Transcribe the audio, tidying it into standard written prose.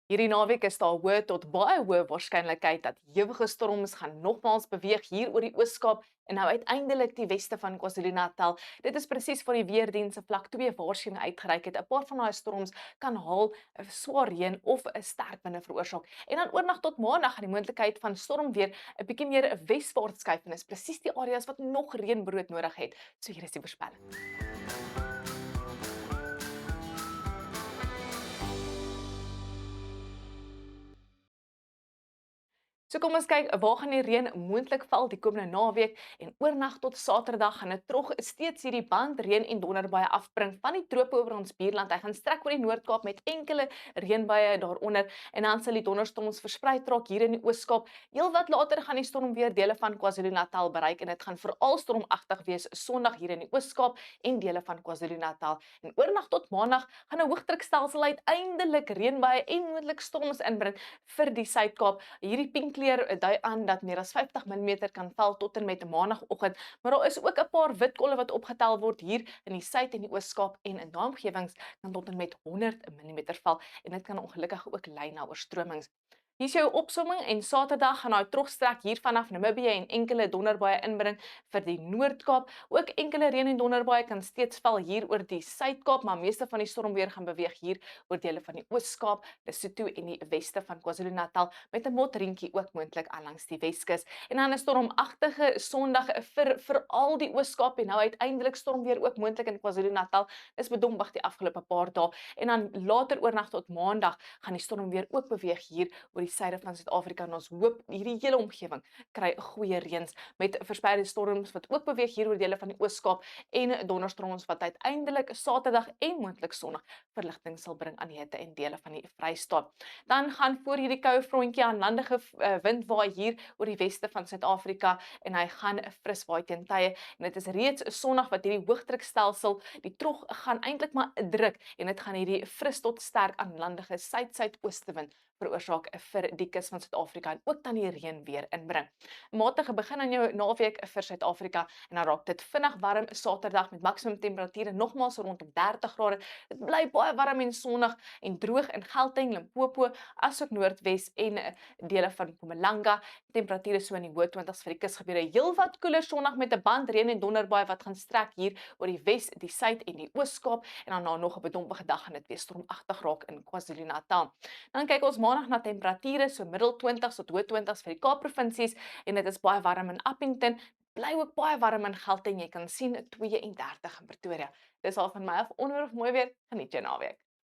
Hierdie naweek is daar hoë tot baie hoë waarskynlikheid dat ewige storms gaan nogmaals beweeg hier oor die Oos-Kaap en nou uiteindelik die weste van KwaZulu-Natal. Dit is presies voor die weerdiens se vlak 2 waarskuwing uitgereik het. 'n Paar van daai storms kan haal 'n swaar reën of 'n sterk winde veroorsaak. En dan oornag tot maandag gaan die moontlikheid van stormweer 'n bietjie meer weswaarts skuif en is presies die areas wat nog reënbrood nodig het. So hier is die voorspelling. So kom ons kyk waar gaan die reën moontlik val die komende naweek en oornag tot Saterdag gaan dit tog steeds hierdie band reën en donderbuie afbring van die trope oor ons buurland. Hy gaan strek oor die Noord-Kaap met enkele reënbuie daaronder en dan sal die donderstorms versprei raak hier in die Oos-Kaap. Heelwat later gaan die storm weer dele van KwaZulu-Natal bereik en dit gaan veral stormagtig wees Sondag hier in die Oos-Kaap en dele van KwaZulu-Natal. En oornag tot Maandag gaan 'n hoëdrukstelsel uiteindelik reënbuie en moontlik storms inbring vir die Suid-Kaap. Hierdie pinkkleur dui aan dat meer as 50 mm kan val tot en met Maandagoggend, maar daar is ook 'n paar wit kolle wat opgetel word hier in die Suid en die Oos-Kaap en in daai omgewings kan tot en met 100 mm val en dit kan ongelukkig ook lei na oorstromings. Hier is jou opsomming en Saterdag gaan daai trogstrek hier vanaf Namibië en enkele donderbuie inbring vir die Noord-Kaap. Ook enkele reën en donderbuie kan steeds val hier oor die Suid-Kaap, maar meeste van die stormweer gaan beweeg hier oor dele van die Oos-Kaap, Lesotho en die weste van KwaZulu-Natal met 'n motreentjie ook moontlik aan langs die Weskus. En dan 'n stormagtige Sondag vir veral die Oos-Kaap en nou uiteindelik stormweer ook moontlik in KwaZulu-Natal. Dis bedompig die afgelope paar dae en dan later oornag tot Maandag gaan die stormweer ook beweeg hier oor die suide van Suid-Afrika en ons hoop hierdie hele omgewing kry goeie reëns met verspreide storms wat ook beweeg hier oor dele van die Oos-Kaap en donderstorms wat uiteindelik Saterdag en moontlik Sondag verligting sal bring aan die hitte en dele van die Vrystaat. Dan gaan voor hierdie koue frontjie aan landige wind waai hier oor die weste van Suid-Afrika en hy gaan 'n fris waai teen tye en dit is reeds Sondag wat hierdie hoëdrukstelsel die trog gaan eintlik maar druk en dit gaan hierdie fris tot sterk aan landige suid-suidoostewind veroorsaak vir die kus van Suid-Afrika en ook dan die reën weer inbring. 'n Matige begin aan jou naweek vir Suid-Afrika en dan raak dit vinnig warm Saterdag met maksimum temperature nogmaals rondom 30 grade. Dit bly baie warm en sonnig en droog in Gauteng, Limpopo, asook Noordwes en dele van Mpumalanga. Temperature so in die hoë 20s vir die kusgebiede. Heelwat koeler Sondag met 'n band reën en donderbuie wat gaan strek hier oor die Wes, die Suid en die Oos-Kaap en dan na nog 'n bedompige dag gaan dit weer stormagtig raak in KwaZulu-Natal. Dan kyk ons Maandag na temperature so middel 20s tot hoë 20s vir die Kaapprovinsies en dit is baie warm in Appington. Bly ook baie warm in Gauteng. Jy kan sien 32 in Pretoria. Dis al van my af. Onnodig mooi weer. Geniet jou naweek.